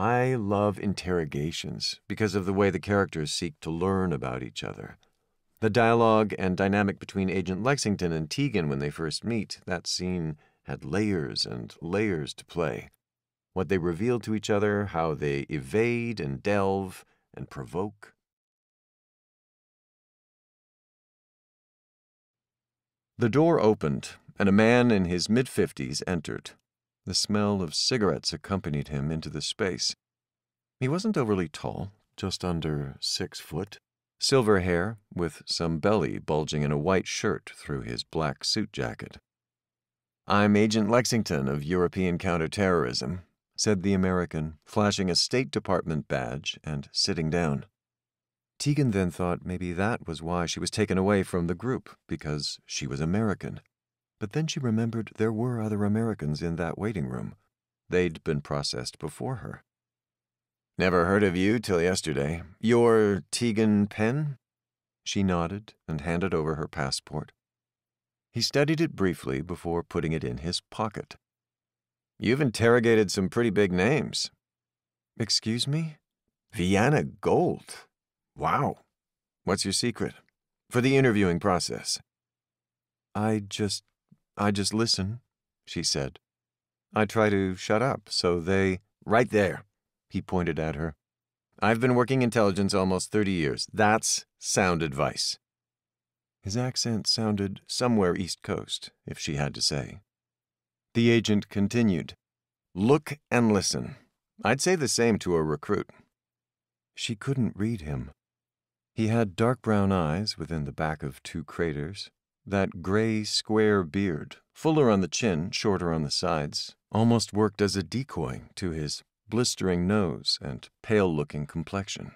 I love interrogations because of the way the characters seek to learn about each other. The dialogue and dynamic between Agent Lexington and Tegan when they first meet, that scene had layers and layers to play. What they reveal to each other, how they evade and delve and provoke. The door opened, and a man in his mid-50s entered. The smell of cigarettes accompanied him into the space. He wasn't overly tall, just under 6 foot. Silver hair, with some belly bulging in a white shirt through his black suit jacket. "I'm Agent Lexington of European Counterterrorism," said the American, flashing a State Department badge and sitting down. Tegan then thought maybe that was why she was taken away from the group, because she was American. But then she remembered there were other Americans in that waiting room. They'd been processed before her. "Never heard of you till yesterday. You're Tegan Penn?" She nodded and handed over her passport. He studied it briefly before putting it in his pocket. "You've interrogated some pretty big names." "Excuse me?" "Vienna Gold. Wow. What's your secret? For the interviewing process." I just listen," she said. "I try to shut up, so they—" "Right there," he pointed at her. "I've been working intelligence almost 30 years. That's sound advice." His accent sounded somewhere East Coast, if she had to say. The agent continued. "Look and listen. I'd say the same to a recruit." She couldn't read him. He had dark brown eyes within the back of 2 craters. That gray, square beard, fuller on the chin, shorter on the sides, almost worked as a decoy to his blistering nose and pale-looking complexion.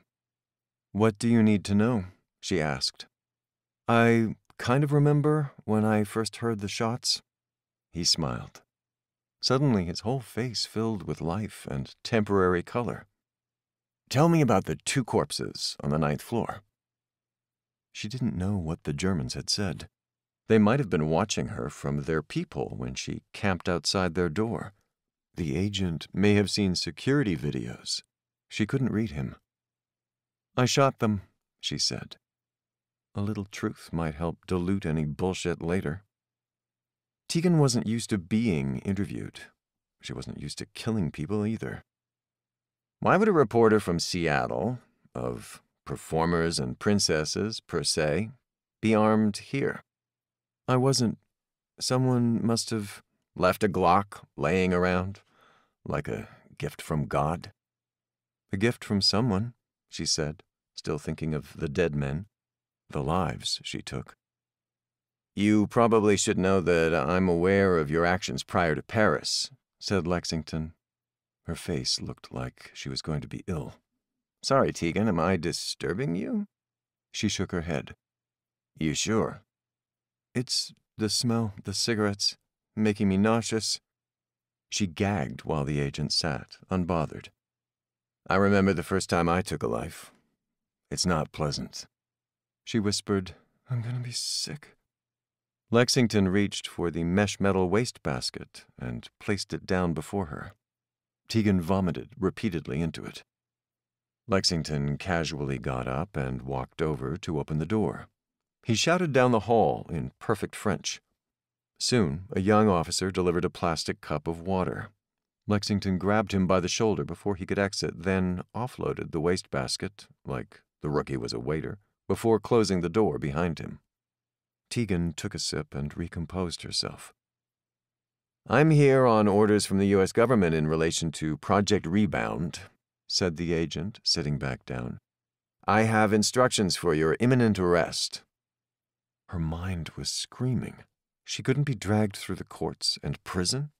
"What do you need to know?" she asked. "I kind of remember when I first heard the shots." He smiled. Suddenly his whole face filled with life and temporary color. "Tell me about the 2 corpses on the 9th floor." She didn't know what the Germans had said. They might have been watching her from their peephole when she camped outside their door. The agent may have seen security videos. She couldn't read him. "I shot them," she said. A little truth might help dilute any bullshit later. Tegan wasn't used to being interviewed. She wasn't used to killing people either. "Why would a reporter from Seattle, of performers and princesses per se, be armed here?" "I wasn't. Someone must have left a Glock laying around, like a gift from God." "A gift from someone," she said, still thinking of the dead men, the lives she took. "You probably should know that I'm aware of your actions prior to Paris," said Lexington. Her face looked like she was going to be ill. "Sorry, Tegan, am I disturbing you?" She shook her head. "You sure?" "It's the smell, the cigarettes, making me nauseous." She gagged while the agent sat, unbothered. "I remember the first time I took a life. It's not pleasant." She whispered, "I'm gonna be sick." Lexington reached for the mesh metal wastebasket and placed it down before her. Tegan vomited repeatedly into it. Lexington casually got up and walked over to open the door. He shouted down the hall in perfect French. Soon, a young officer delivered a plastic cup of water. Lexington grabbed him by the shoulder before he could exit, then offloaded the wastebasket, like the rookie was a waiter, before closing the door behind him. Tegan took a sip and recomposed herself. "I'm here on orders from the U.S. government in relation to Project Rebound," said the agent, sitting back down. "I have instructions for your imminent arrest." Her mind was screaming. She couldn't be dragged through the courts and prison.